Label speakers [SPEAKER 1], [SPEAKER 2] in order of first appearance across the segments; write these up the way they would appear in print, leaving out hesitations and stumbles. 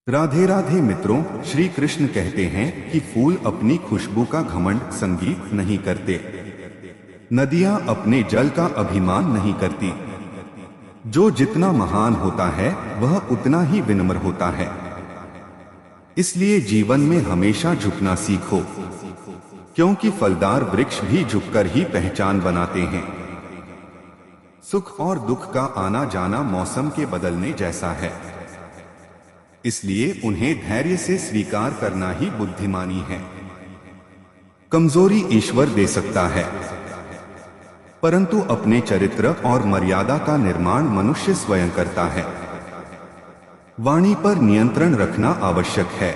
[SPEAKER 1] राधे राधे मित्रों, श्री कृष्ण कहते हैं कि फूल अपनी खुशबू का घमंड संगीत नहीं करते। नदियां अपने जल का अभिमान नहीं करती। जो जितना महान होता है वह उतना ही विनम्र होता है। इसलिए जीवन में हमेशा झुकना सीखो, क्योंकि फलदार वृक्ष भी झुककर ही पहचान बनाते हैं। सुख और दुख का आना जाना मौसम के बदलने जैसा है, इसलिए उन्हें धैर्य से स्वीकार करना ही बुद्धिमानी है। कमजोरी ईश्वर दे सकता है, परंतु अपने चरित्र और मर्यादा का निर्माण मनुष्य स्वयं करता है। वाणी पर नियंत्रण रखना आवश्यक है,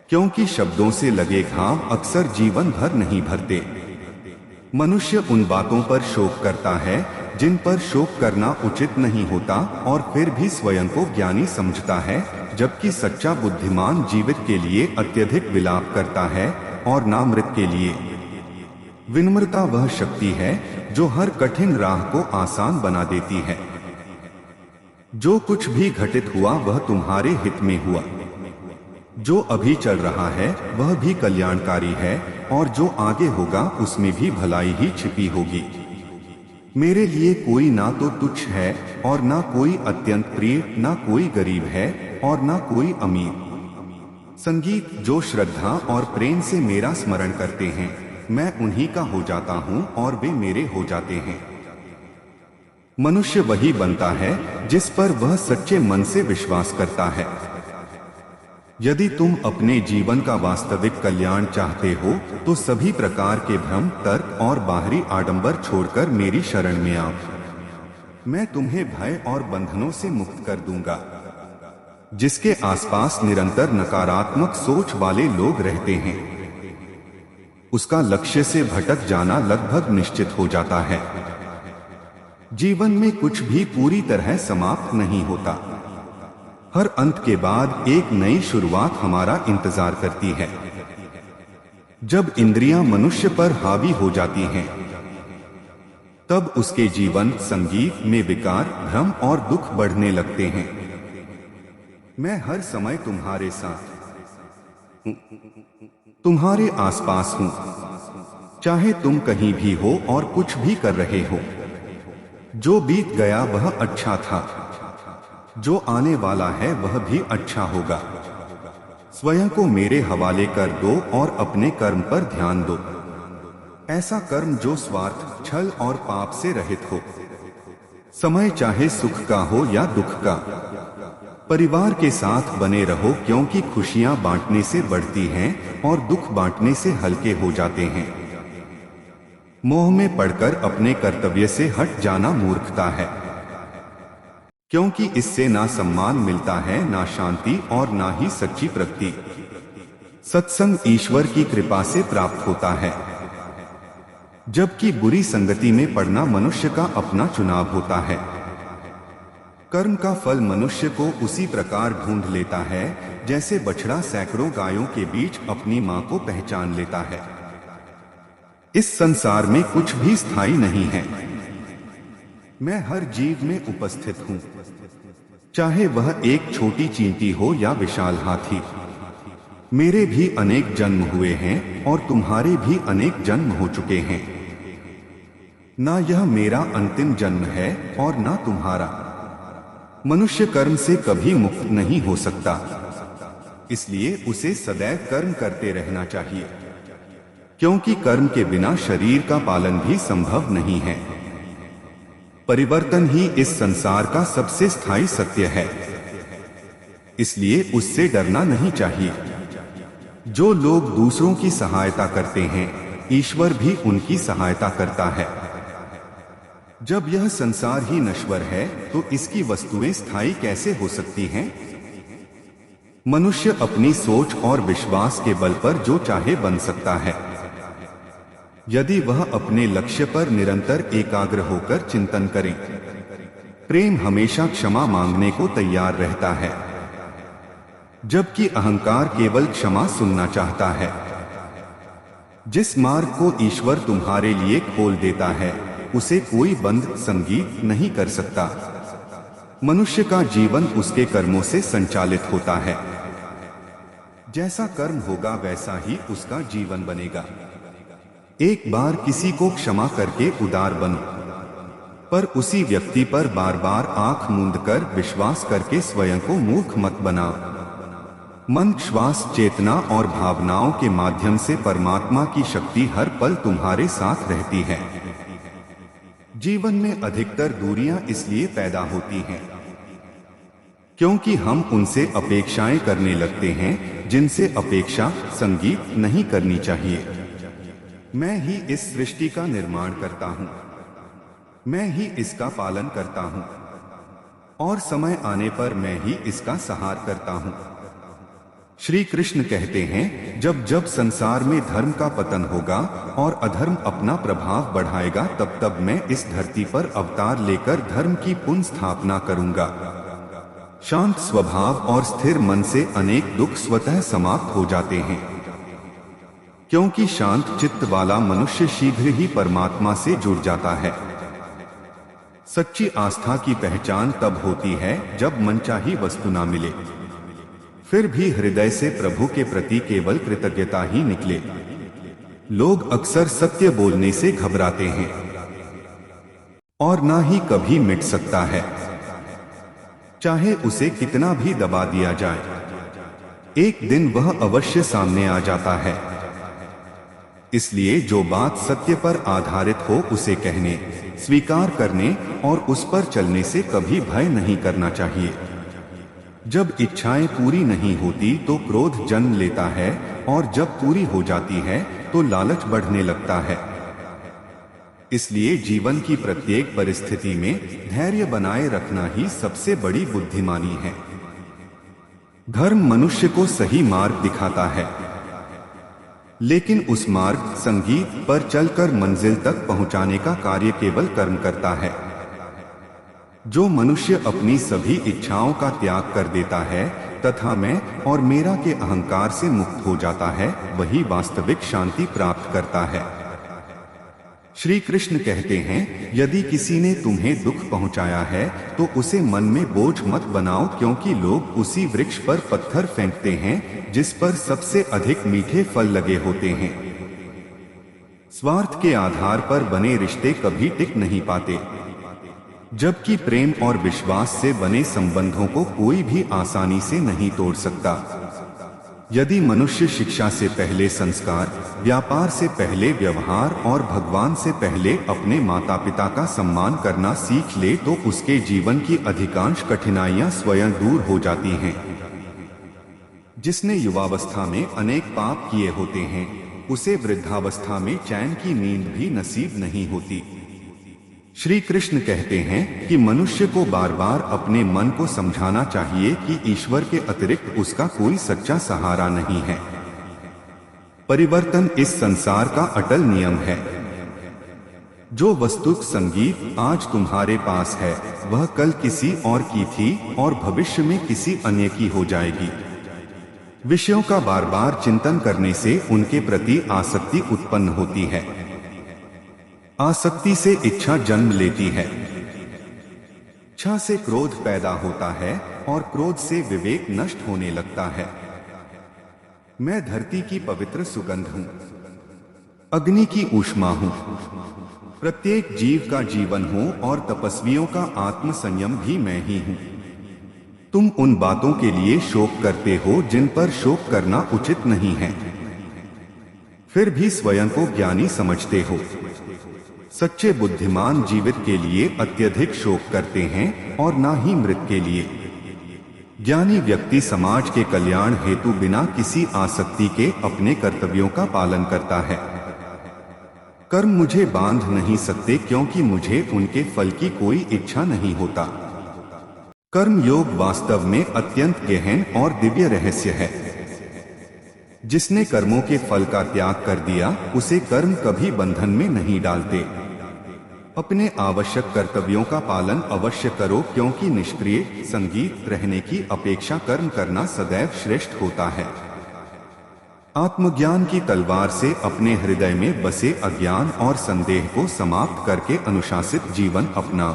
[SPEAKER 1] क्योंकि शब्दों से लगे घाव अक्सर जीवन भर नहीं भरते। मनुष्य उन बातों पर शोक करता है जिन पर शोक करना उचित नहीं होता, और फिर भी स्वयं को ज्ञानी समझता है, जबकि सच्चा बुद्धिमान जीवित के लिए अत्यधिक विलाप करता है और नामृत के लिए। विनम्रता वह शक्ति है जो हर कठिन राह को आसान बना देती है। जो कुछ भी घटित हुआ वह तुम्हारे हित में हुआ। जो अभी चल रहा है वह भी कल्याणकारी है, और जो आगे होगा उसमें भी भलाई ही छिपी होगी। मेरे लिए कोई ना तो तुच्छ है और ना कोई अत्यंत प्रिय, ना कोई गरीब है और ना कोई अमीर। संगीत जो श्रद्धा और प्रेम से मेरा स्मरण करते हैं, मैं उन्हीं का हो जाता हूँ और वे मेरे हो जाते हैं। मनुष्य वही बनता है जिस पर वह सच्चे मन से विश्वास करता है। यदि तुम अपने जीवन का वास्तविक कल्याण चाहते हो तो सभी प्रकार के भ्रम, तर्क और बाहरी आडंबर छोड़कर मेरी शरण में आओ। मैं तुम्हें भय और बंधनों से मुक्त कर दूंगा। जिसके आसपास निरंतर नकारात्मक सोच वाले लोग रहते हैं, उसका लक्ष्य से भटक जाना लगभग निश्चित हो जाता है। जीवन में कुछ भी पूरी तरह समाप्त नहीं होता। हर अंत के बाद एक नई शुरुआत हमारा इंतजार करती है। जब इंद्रियां मनुष्य पर हावी हो जाती हैं, तब उसके जीवन संगीत में विकार, भ्रम और दुख बढ़ने लगते हैं। मैं हर समय तुम्हारे साथ हूं, तुम्हारे आसपास हूं, चाहे तुम कहीं भी हो और कुछ भी कर रहे हो। जो बीत गया वह अच्छा था, जो आने वाला है वह भी अच्छा होगा। स्वयं को मेरे हवाले कर दो और अपने कर्म पर ध्यान दो। ऐसा कर्म जो स्वार्थ, छल और पाप से रहित हो। समय चाहे सुख का हो या दुख का। परिवार के साथ बने रहो, क्योंकि खुशियां बांटने से बढ़ती हैं और दुख बांटने से हल्के हो जाते हैं। मोह में पड़कर अपने कर्तव्य से हट जाना मूर्खता है, क्योंकि इससे ना सम्मान मिलता है, ना शांति और ना ही सच्ची प्रगति। सत्संग ईश्वर की कृपा से प्राप्त होता है, जबकि बुरी संगति में पड़ना मनुष्य का अपना चुनाव होता है। कर्म का फल मनुष्य को उसी प्रकार ढूंढ लेता है जैसे बछड़ा सैकड़ों गायों के बीच अपनी मां को पहचान लेता है। इस संसार में कुछ भी स्थायी नहीं है। मैं हर जीव में उपस्थित हूँ, चाहे वह एक छोटी चींटी हो या विशाल हाथी। मेरे भी अनेक जन्म हुए हैं और तुम्हारे भी अनेक जन्म हो चुके हैं। ना यह मेरा अंतिम जन्म है और ना तुम्हारा। मनुष्य कर्म से कभी मुक्त नहीं हो सकता, इसलिए उसे सदैव कर्म करते रहना चाहिए, क्योंकि कर्म के बिना शरीर का पालन भी संभव नहीं है। परिवर्तन ही इस संसार का सबसे स्थायी सत्य है, इसलिए उससे डरना नहीं चाहिए। जो लोग दूसरों की सहायता करते हैं, ईश्वर भी उनकी सहायता करता है। जब यह संसार ही नश्वर है तो इसकी वस्तुएं स्थायी कैसे हो सकती हैं? मनुष्य अपनी सोच और विश्वास के बल पर जो चाहे बन सकता है, यदि वह अपने लक्ष्य पर निरंतर एकाग्र होकर चिंतन करे। प्रेम हमेशा क्षमा मांगने को तैयार रहता है, जबकि अहंकार केवल क्षमा सुनना चाहता है। जिस मार्ग को ईश्वर तुम्हारे लिए खोल देता है, उसे कोई बंद संगीत नहीं कर सकता। मनुष्य का जीवन उसके कर्मों से संचालित होता है। जैसा कर्म होगा वैसा ही उसका जीवन बनेगा। एक बार किसी को क्षमा करके उदार बनो, पर उसी व्यक्ति पर बार बार आंख मूंदकर विश्वास करके स्वयं को मूर्ख मत बनाओ। मन, श्वास, चेतना और भावनाओं के माध्यम से परमात्मा की शक्ति हर पल तुम्हारे साथ रहती है। जीवन में अधिकतर दूरियां इसलिए पैदा होती हैं क्योंकि हम उनसे अपेक्षाएं करने लगते हैं जिनसे अपेक्षा संगीत नहीं करनी चाहिए। मैं ही इस सृष्टि का निर्माण करता हूं, मैं ही इसका पालन करता हूं और समय आने पर मैं ही इसका संहार करता हूं। श्री कृष्ण कहते हैं, जब जब संसार में धर्म का पतन होगा और अधर्म अपना प्रभाव बढ़ाएगा, तब तब मैं इस धरती पर अवतार लेकर धर्म की पुनः स्थापना करूंगा। शांत स्वभाव और स्थिर मन से अनेक दुख स्वतः समाप्त हो जाते हैं, क्योंकि शांत चित्त वाला मनुष्य शीघ्र ही परमात्मा से जुड़ जाता है। सच्ची आस्था की पहचान तब होती है जब मनचाही वस्तु ना मिले, फिर भी हृदय से प्रभु के प्रति केवल कृतज्ञता ही निकले। लोग अक्सर सत्य बोलने से घबराते हैं और ना ही कभी मिट सकता है, चाहे उसे कितना भी दबा दिया जाए, एक दिन वह अवश्य सामने आ जाता है। इसलिए जो बात सत्य पर आधारित हो उसे कहने, स्वीकार करने और उस पर चलने से कभी भय नहीं करना चाहिए। जब इच्छाएं पूरी नहीं होती तो क्रोध जन्म लेता है और जब पूरी हो जाती है तो लालच बढ़ने लगता है। इसलिए जीवन की प्रत्येक परिस्थिति में धैर्य बनाए रखना ही सबसे बड़ी बुद्धिमानी है। धर्म मनुष्य को सही मार्ग दिखाता है, लेकिन उस मार्ग संगीत पर चलकर मंजिल तक पहुंचाने का कार्य केवल कर्म करता है। जो मनुष्य अपनी सभी इच्छाओं का त्याग कर देता है तथा मैं और मेरा के अहंकार से मुक्त हो जाता है, वही वास्तविक शांति प्राप्त करता है। श्री कृष्ण कहते हैं, यदि किसी ने तुम्हें दुख पहुंचाया है तो उसे मन में बोझ मत बनाओ, क्योंकि लोग उसी वृक्ष पर पत्थर फेंकते हैं जिस पर सबसे अधिक मीठे फल लगे होते हैं। स्वार्थ के आधार पर बने रिश्ते कभी टिक नहीं पाते, जबकि प्रेम और विश्वास से बने संबंधों को कोई भी आसानी से नहीं तोड़ सकता। यदि मनुष्य शिक्षा से पहले संस्कार, व्यापार से पहले व्यवहार और भगवान से पहले अपने माता पिता का सम्मान करना सीख ले तो उसके जीवन की अधिकांश कठिनाइयां स्वयं दूर हो जाती हैं। जिसने युवावस्था में अनेक पाप किए होते हैं, उसे वृद्धावस्था में चैन की नींद भी नसीब नहीं होती। श्री कृष्ण कहते हैं कि मनुष्य को बार बार अपने मन को समझाना चाहिए कि ईश्वर के अतिरिक्त उसका कोई सच्चा सहारा नहीं है। परिवर्तन इस संसार का अटल नियम है। जो वस्तु संगीत आज तुम्हारे पास है वह कल किसी और की थी और भविष्य में किसी अन्य की हो जाएगी। विषयों का बार बार चिंतन करने से उनके प्रति आसक्ति उत्पन्न होती है। आसक्ति से इच्छा जन्म लेती है, इच्छा से क्रोध पैदा होता है और क्रोध से विवेक नष्ट होने लगता है। मैं धरती की पवित्र सुगंध हूं, अग्नि की ऊष्मा हूं, प्रत्येक जीव का जीवन हूं और तपस्वियों का आत्म संयम भी मैं ही हूं। तुम उन बातों के लिए शोक करते हो जिन पर शोक करना उचित नहीं है, फिर भी स्वयं को ज्ञानी समझते हो। सच्चे बुद्धिमान जीवित के लिए अत्यधिक शोक करते हैं और ना ही मृत के लिए। ज्ञानी व्यक्ति समाज के कल्याण हेतु बिना किसी आसक्ति के अपने कर्तव्यों का पालन करता है। कर्म मुझे बांध नहीं सकते क्योंकि मुझे उनके फल की कोई इच्छा नहीं होता। कर्म योग वास्तव में अत्यंत गहन और दिव्य रहस्य है। जिसने कर्मों के फल का त्याग कर दिया उसे कर्म कभी बंधन में नहीं डालते। अपने आवश्यक कर्तव्यों का पालन अवश्य करो, क्योंकि निष्क्रिय संगीत रहने की अपेक्षा कर्म करना सदैव श्रेष्ठ होता है। आत्मज्ञान की तलवार से अपने हृदय में बसे अज्ञान और संदेह को समाप्त करके अनुशासित जीवन अपना।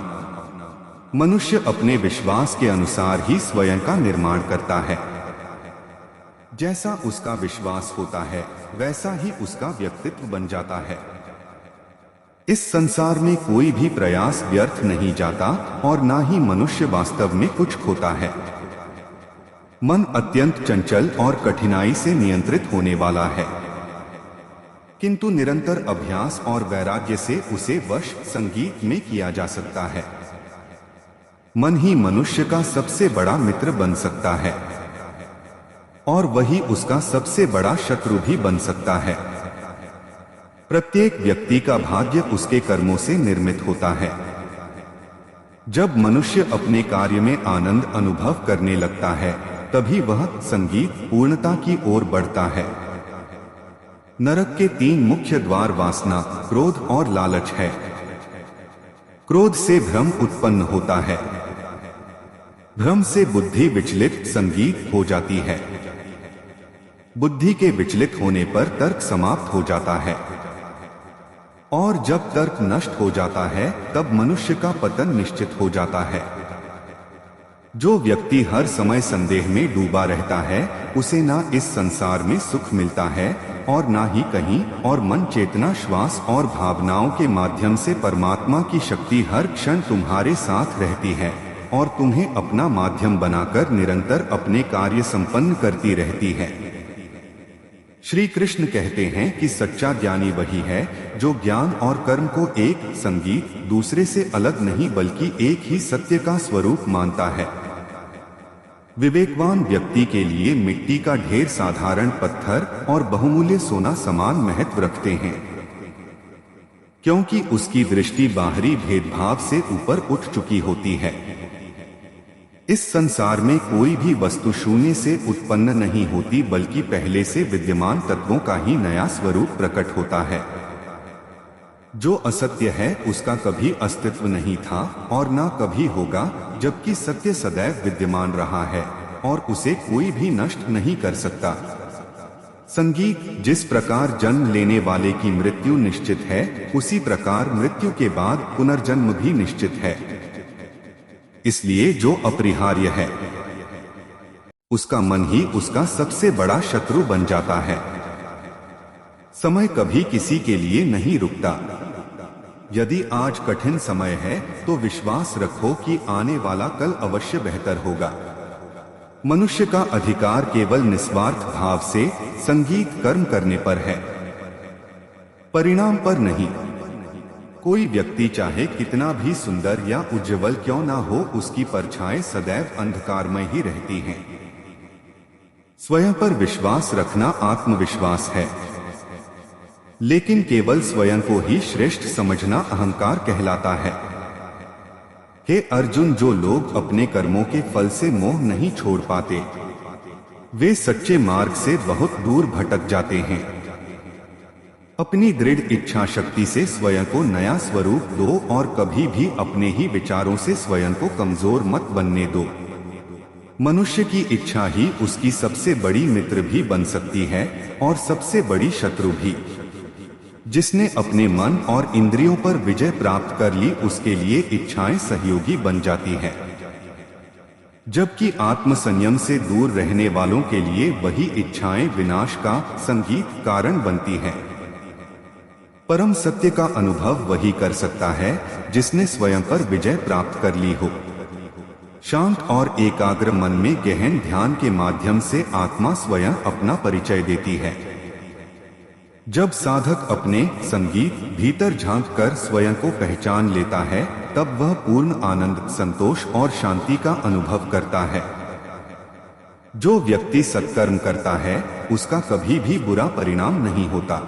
[SPEAKER 1] मनुष्य अपने विश्वास के अनुसार ही स्वयं का निर्माण करता है। जैसा उसका विश्वास होता है वैसा ही उसका व्यक्तित्व बन जाता है। इस संसार में कोई भी प्रयास व्यर्थ नहीं जाता और ना ही मनुष्य वास्तव में कुछ खोता है। मन अत्यंत चंचल और कठिनाई से नियंत्रित होने वाला है, किंतु निरंतर अभ्यास और वैराग्य से उसे वश संगीत में किया जा सकता है। मन ही मनुष्य का सबसे बड़ा मित्र बन सकता है और वही उसका सबसे बड़ा शत्रु भी बन सकता है। प्रत्येक व्यक्ति का भाग्य उसके कर्मों से निर्मित होता है। जब मनुष्य अपने कार्य में आनंद अनुभव करने लगता है तभी वह संगीत पूर्णता की ओर बढ़ता है। नरक के 3 मुख्य द्वार वासना, क्रोध और लालच है। क्रोध से भ्रम उत्पन्न होता है, भ्रम से बुद्धि विचलित संगीत हो जाती है, बुद्धि के विचलित होने पर तर्क समाप्त हो जाता है और जब तर्क नष्ट हो जाता है तब मनुष्य का पतन निश्चित हो जाता है। जो व्यक्ति हर समय संदेह में डूबा रहता है उसे ना इस संसार में सुख मिलता है और ना ही कहीं और। मन, चेतना, श्वास और भावनाओं के माध्यम से परमात्मा की शक्ति हर क्षण तुम्हारे साथ रहती है और तुम्हें अपना माध्यम बनाकर निरंतर अपने कार्य संपन्न करती रहती है। श्री कृष्ण कहते हैं कि सच्चा ज्ञानी वही है जो ज्ञान और कर्म को एक संगीत दूसरे से अलग नहीं बल्कि एक ही सत्य का स्वरूप मानता है। विवेकवान व्यक्ति के लिए मिट्टी का ढेर साधारण पत्थर और बहुमूल्य सोना समान महत्व रखते हैं, क्योंकि उसकी दृष्टि बाहरी भेदभाव से ऊपर उठ चुकी होती है। इस संसार में कोई भी वस्तु शून्य से उत्पन्न नहीं होती बल्कि पहले से विद्यमान तत्वों का ही नया स्वरूप प्रकट होता है। जो असत्य है उसका कभी अस्तित्व नहीं था और ना कभी होगा, जबकि सत्य सदैव विद्यमान रहा है और उसे कोई भी नष्ट नहीं कर सकता। संगीत, जिस प्रकार जन्म लेने वाले की मृत्यु निश्चित है उसी प्रकार मृत्यु के बाद पुनर्जन्म भी निश्चित है। इसलिए जो अपरिहार्य है उसका मन ही उसका सबसे बड़ा शत्रु बन जाता है। समय कभी किसी के लिए नहीं रुकता। यदि आज कठिन समय है तो विश्वास रखो कि आने वाला कल अवश्य बेहतर होगा। मनुष्य का अधिकार केवल निस्वार्थ भाव से संगीत कर्म करने पर है, परिणाम पर नहीं। कोई व्यक्ति चाहे कितना भी सुंदर या उज्जवल क्यों ना हो, उसकी परछाएं सदैव अंधकारमय ही रहती हैं। स्वयं पर विश्वास रखना आत्मविश्वास है, लेकिन केवल स्वयं को ही श्रेष्ठ समझना अहंकार कहलाता है। हे अर्जुन, जो लोग अपने कर्मों के फल से मोह नहीं छोड़ पाते वे सच्चे मार्ग से बहुत दूर भटक जाते हैं। अपनी दृढ़ इच्छा शक्ति से स्वयं को नया स्वरूप दो और कभी भी अपने ही विचारों से स्वयं को कमजोर मत बनने दो। मनुष्य की इच्छा ही उसकी सबसे बड़ी मित्र भी बन सकती है और सबसे बड़ी शत्रु भी। जिसने अपने मन और इंद्रियों पर विजय प्राप्त कर ली उसके लिए इच्छाएं सहयोगी बन जाती हैं, जबकि आत्म संयम से दूर रहने वालों के लिए वही इच्छाएं विनाश का संगीत कारण बनती हैं। परम सत्य का अनुभव वही कर सकता है जिसने स्वयं पर विजय प्राप्त कर ली हो। शांत और एकाग्र मन में गहन ध्यान के माध्यम से आत्मा स्वयं अपना परिचय देती है। जब साधक अपने संगीत भीतर झांक कर स्वयं को पहचान लेता है तब वह पूर्ण आनंद, संतोष और शांति का अनुभव करता है। जो व्यक्ति सत्कर्म करता है उसका कभी भी बुरा परिणाम नहीं होता,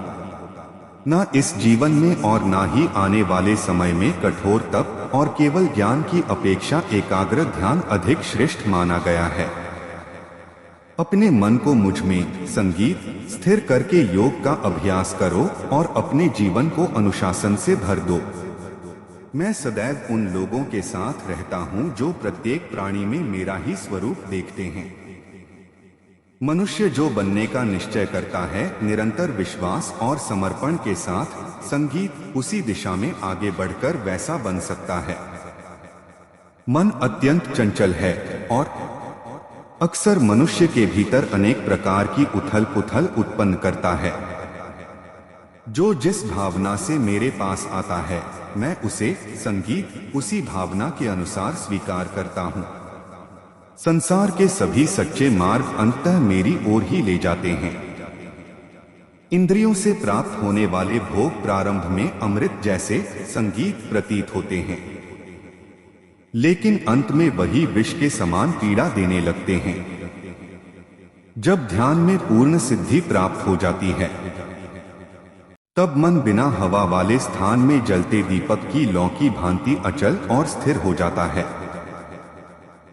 [SPEAKER 1] न इस जीवन में और न ही आने वाले समय में। कठोर तप और केवल ज्ञान की अपेक्षा एकाग्र ध्यान अधिक श्रेष्ठ माना गया है। अपने मन को मुझ में संगीत स्थिर करके योग का अभ्यास करो और अपने जीवन को अनुशासन से भर दो। मैं सदैव उन लोगों के साथ रहता हूं जो प्रत्येक प्राणी में मेरा ही स्वरूप देखते हैं। मनुष्य जो बनने का निश्चय करता है, निरंतर विश्वास और समर्पण के साथ संगीत उसी दिशा में आगे बढ़कर वैसा बन सकता है। मन अत्यंत चंचल है और अक्सर मनुष्य के भीतर अनेक प्रकार की उथल पुथल उत्पन्न करता है। जो जिस भावना से मेरे पास आता है मैं उसे संगीत उसी भावना के अनुसार स्वीकार करता हूँ। संसार के सभी सच्चे मार्ग अंततः मेरी ओर ही ले जाते हैं। इंद्रियों से प्राप्त होने वाले भोग प्रारंभ में अमृत जैसे संगीत प्रतीत होते हैं, लेकिन अंत में वही विष के समान पीड़ा देने लगते हैं। जब ध्यान में पूर्ण सिद्धि प्राप्त हो जाती है तब मन बिना हवा वाले स्थान में जलते दीपक की लौ की भांति अचल और स्थिर हो जाता है।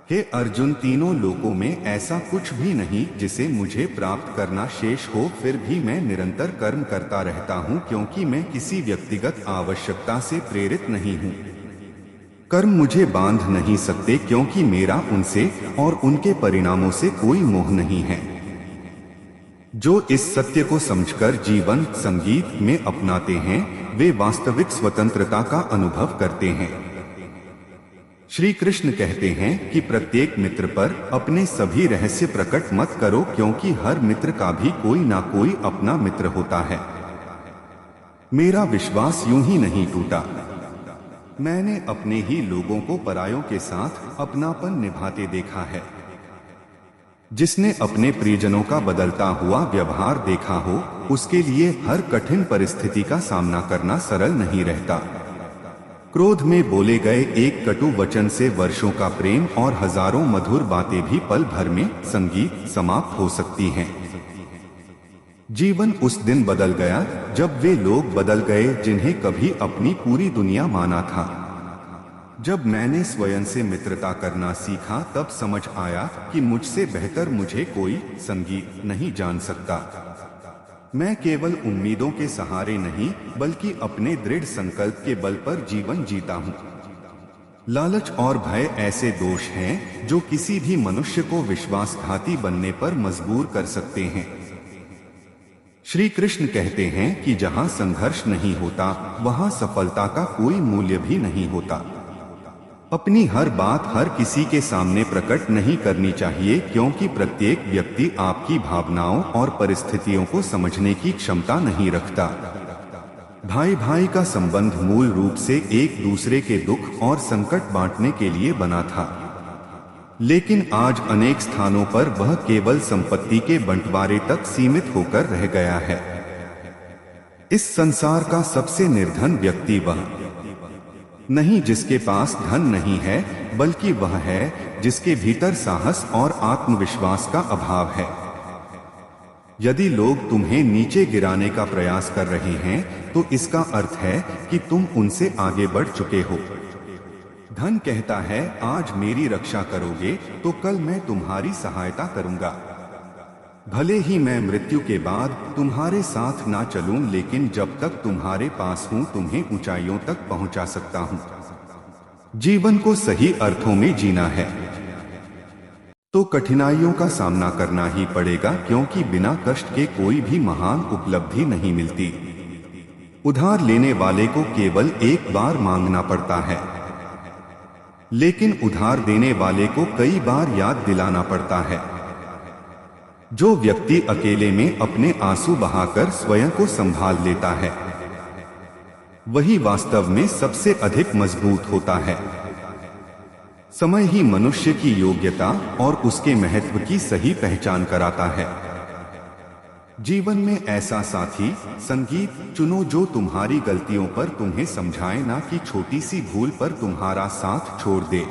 [SPEAKER 1] हे अर्जुन, तीनों लोकों में ऐसा कुछ भी नहीं जिसे मुझे प्राप्त करना शेष हो, फिर भी मैं निरंतर कर्म करता रहता हूँ, क्योंकि मैं किसी व्यक्तिगत आवश्यकता से प्रेरित नहीं हूँ। कर्म मुझे बांध नहीं सकते, क्योंकि मेरा उनसे और उनके परिणामों से कोई मोह नहीं है। जो इस सत्य को समझकर जीवन संगीत में अपनाते हैं वे वास्तविक स्वतंत्रता का अनुभव करते हैं। श्री कृष्ण कहते हैं कि प्रत्येक मित्र पर अपने सभी रहस्य प्रकट मत करो, क्योंकि हर मित्र का भी कोई ना कोई अपना मित्र होता है। मेरा विश्वास यूं ही नहीं टूटा। मैंने अपने ही लोगों को परायों के साथ अपनापन निभाते देखा है। जिसने अपने प्रियजनों का बदलता हुआ व्यवहार देखा हो, उसके लिए हर कठिन परिस्थिति का सामना करना सरल नहीं रहता। क्रोध में बोले गए एक कटु वचन से वर्षों का प्रेम और हजारों मधुर बातें भी पल भर में संगीत समाप्त हो सकती हैं। जीवन उस दिन बदल गया जब वे लोग बदल गए जिन्हें कभी अपनी पूरी दुनिया माना था। जब मैंने स्वयं से मित्रता करना सीखा तब समझ आया कि मुझसे बेहतर मुझे कोई संगीत नहीं जान सकता। मैं केवल उम्मीदों के सहारे नहीं बल्कि अपने दृढ़ संकल्प के बल पर जीवन जीता हूँ। लालच और भय ऐसे दोष हैं जो किसी भी मनुष्य को विश्वासघाती बनने पर मजबूर कर सकते हैं। श्री कृष्ण कहते हैं कि जहाँ संघर्ष नहीं होता वहाँ सफलता का कोई मूल्य भी नहीं होता। अपनी हर बात हर किसी के सामने प्रकट नहीं करनी चाहिए, क्योंकि प्रत्येक व्यक्ति आपकी भावनाओं और परिस्थितियों को समझने की क्षमता नहीं रखता। भाई भाई का संबंध मूल रूप से एक दूसरे के दुख और संकट बांटने के लिए बना था, लेकिन आज अनेक स्थानों पर वह केवल संपत्ति के बंटवारे तक सीमित होकर रह गया है। इस संसार का सबसे निर्धन व्यक्ति वह नहीं जिसके पास धन नहीं है, बल्कि वह है जिसके भीतर साहस और आत्मविश्वास का अभाव है। यदि लोग तुम्हें नीचे गिराने का प्रयास कर रहे हैं तो इसका अर्थ है कि तुम उनसे आगे बढ़ चुके हो। धन कहता है आज मेरी रक्षा करोगे तो कल मैं तुम्हारी सहायता करूंगा। भले ही मैं मृत्यु के बाद तुम्हारे साथ ना चलूं, लेकिन जब तक तुम्हारे पास हूं तुम्हें ऊंचाइयों तक पहुंचा सकता हूं। जीवन को सही अर्थों में जीना है तो कठिनाइयों का सामना करना ही पड़ेगा, क्योंकि बिना कष्ट के कोई भी महान उपलब्धि नहीं मिलती। उधार लेने वाले को केवल एक बार मांगना पड़ता है, लेकिन उधार देने वाले को कई बार याद दिलाना पड़ता है। जो व्यक्ति अकेले में अपने आंसू बहाकर स्वयं को संभाल लेता है वही वास्तव में सबसे अधिक मजबूत होता है। समय ही मनुष्य की योग्यता और उसके महत्व की सही पहचान कराता है। जीवन में ऐसा साथी संगीत चुनो जो तुम्हारी गलतियों पर तुम्हें समझाए, ना कि छोटी सी भूल पर तुम्हारा साथ छोड़ दे।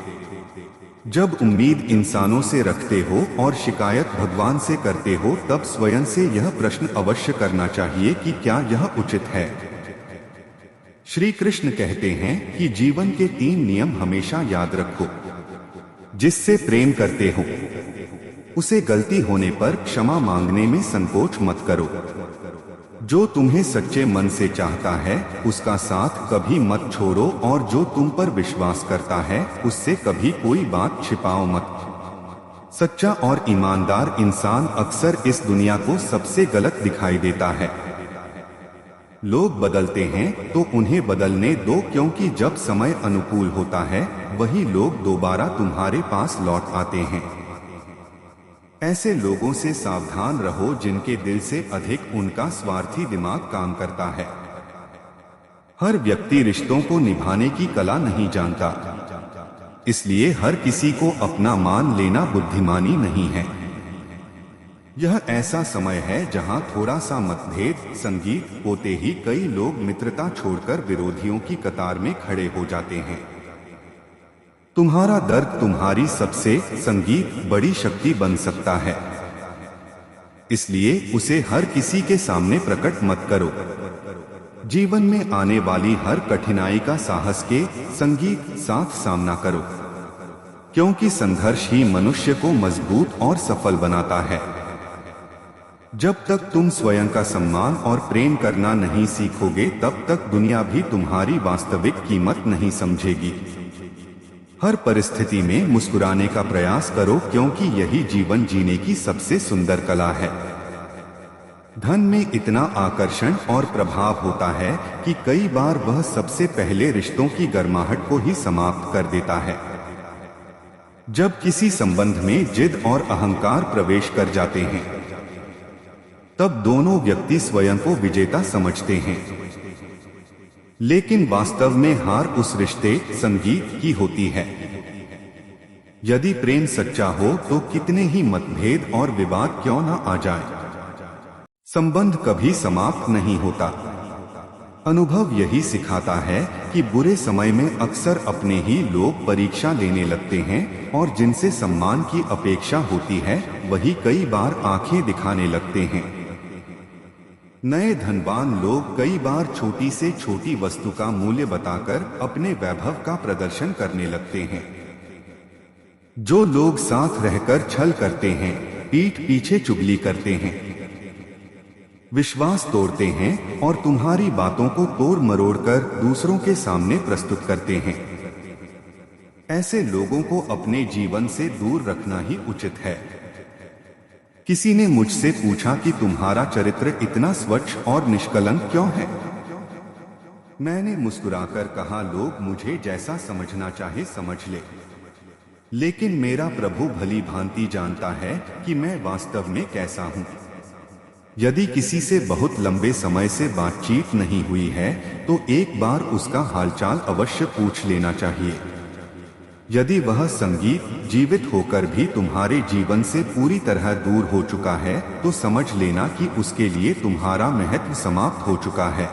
[SPEAKER 1] जब उम्मीद इंसानों से रखते हो और शिकायत भगवान से करते हो तब स्वयं से यह प्रश्न अवश्य करना चाहिए कि क्या यह उचित है। श्री कृष्ण कहते हैं कि जीवन के 3 नियम हमेशा याद रखो। जिससे प्रेम करते हो उसे गलती होने पर क्षमा मांगने में संकोच मत करो। जो तुम्हें सच्चे मन से चाहता है उसका साथ कभी मत छोड़ो, और जो तुम पर विश्वास करता है उससे कभी कोई बात छिपाओ मत। सच्चा और ईमानदार इंसान अक्सर इस दुनिया को सबसे गलत दिखाई देता है। लोग बदलते हैं तो उन्हें बदलने दो, क्योंकि जब समय अनुकूल होता है वही लोग दोबारा तुम्हारे पास लौट आते हैं। ऐसे लोगों से सावधान रहो जिनके दिल से अधिक उनका स्वार्थी दिमाग काम करता है। हर व्यक्ति रिश्तों को निभाने की कला नहीं जानता, इसलिए हर किसी को अपना मान लेना बुद्धिमानी नहीं है। यह ऐसा समय है जहां थोड़ा सा मतभेद संगीत होते ही कई लोग मित्रता छोड़कर विरोधियों की कतार में खड़े हो जाते हैं। तुम्हारा दर्द तुम्हारी सबसे संगीत बड़ी शक्ति बन सकता है, इसलिए उसे हर किसी के सामने प्रकट मत करो। जीवन में आने वाली हर कठिनाई का साहस के संगीत साथ सामना करो, क्योंकि संघर्ष ही मनुष्य को मजबूत और सफल बनाता है। जब तक तुम स्वयं का सम्मान और प्रेम करना नहीं सीखोगे तब तक दुनिया भी तुम्हारी वास्तविक कीमत नहीं समझेगी। हर परिस्थिति में मुस्कुराने का प्रयास करो, क्योंकि यही जीवन जीने की सबसे सुंदर कला है। धन में इतना आकर्षण और प्रभाव होता है कि कई बार वह सबसे पहले रिश्तों की गर्माहट को ही समाप्त कर देता है। जब किसी संबंध में जिद और अहंकार प्रवेश कर जाते हैं तब दोनों व्यक्ति स्वयं को विजेता समझते हैं, लेकिन वास्तव में हार उस रिश्ते संगीत की होती है। यदि प्रेम सच्चा हो तो कितने ही मतभेद और विवाद क्यों न आ जाए, संबंध कभी समाप्त नहीं होता। अनुभव यही सिखाता है कि बुरे समय में अक्सर अपने ही लोग परीक्षा लेने लगते हैं, और जिनसे सम्मान की अपेक्षा होती है वही कई बार आंखें दिखाने लगते हैं। नए धनवान लोग कई बार छोटी से छोटी वस्तु का मूल्य बताकर अपने वैभव का प्रदर्शन करने लगते हैं। जो लोग साथ रहकर छल करते हैं, पीठ पीछे चुगली करते हैं, विश्वास तोड़ते हैं और तुम्हारी बातों को तोड़ मरोड़ कर दूसरों के सामने प्रस्तुत करते हैं, ऐसे लोगों को अपने जीवन से दूर रखना ही उचित है। किसी ने मुझसे पूछा कि तुम्हारा चरित्र इतना स्वच्छ और निष्कलंक क्यों है? मैंने मुस्कुराकर कहा, लोग मुझे जैसा समझना चाहे समझ ले, लेकिन मेरा प्रभु भली भांति जानता है कि मैं वास्तव में कैसा हूं। यदि किसी से बहुत लंबे समय से बातचीत नहीं हुई है तो एक बार उसका हालचाल अवश्य पूछ लेना चाहिए। यदि वह संगीत जीवित होकर भी तुम्हारे जीवन से पूरी तरह दूर हो चुका है तो समझ लेना कि उसके लिए तुम्हारा महत्व समाप्त हो चुका है।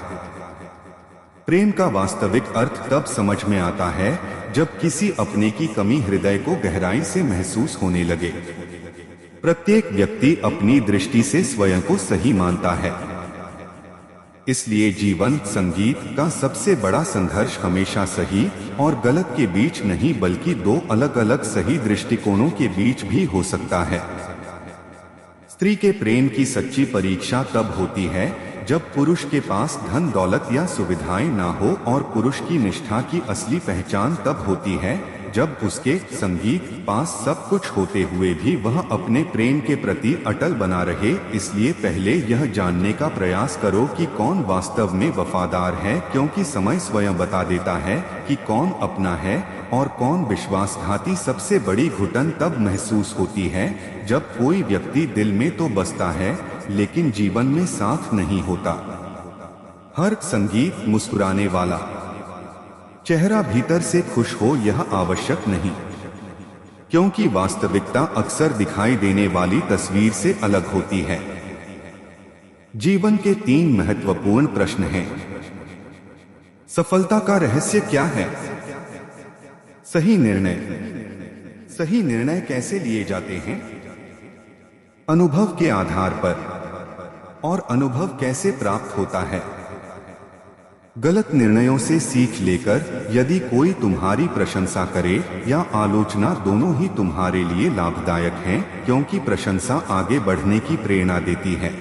[SPEAKER 1] प्रेम का वास्तविक अर्थ तब समझ में आता है जब किसी अपने की कमी हृदय को गहराई से महसूस होने लगे। प्रत्येक व्यक्ति अपनी दृष्टि से स्वयं को सही मानता है, इसलिए जीवन संगीत का सबसे बड़ा संघर्ष हमेशा सही और गलत के बीच नहीं बल्कि दो अलग अलग सही दृष्टिकोणों के बीच भी हो सकता है। स्त्री के प्रेम की सच्ची परीक्षा तब होती है जब पुरुष के पास धन दौलत या सुविधाएं ना हो, और पुरुष की निष्ठा की असली पहचान तब होती है जब उसके संगीत पास सब कुछ होते हुए भी वह अपने प्रेम के प्रति अटल बना रहे। इसलिए पहले यह जानने का प्रयास करो कि कौन वास्तव में वफादार है, क्योंकि समय स्वयं बता देता है कि कौन अपना है और कौन विश्वासघाती। सबसे बड़ी घुटन तब महसूस होती है जब कोई व्यक्ति दिल में तो बसता है लेकिन जीवन में साथ नहीं होता। हर संगीत मुस्कुराने वाला चेहरा भीतर से खुश हो यह आवश्यक नहीं, क्योंकि वास्तविकता अक्सर दिखाई देने वाली तस्वीर से अलग होती है। जीवन के 3 महत्वपूर्ण प्रश्न हैं। सफलता का रहस्य क्या है? सही निर्णय। सही निर्णय कैसे लिए जाते हैं? अनुभव के आधार पर। और अनुभव कैसे प्राप्त होता है? गलत निर्णयों से सीख लेकर। यदि कोई तुम्हारी प्रशंसा करे या आलोचना, दोनों ही तुम्हारे लिए लाभदायक हैं, क्योंकि प्रशंसा आगे बढ़ने की प्रेरणा देती है।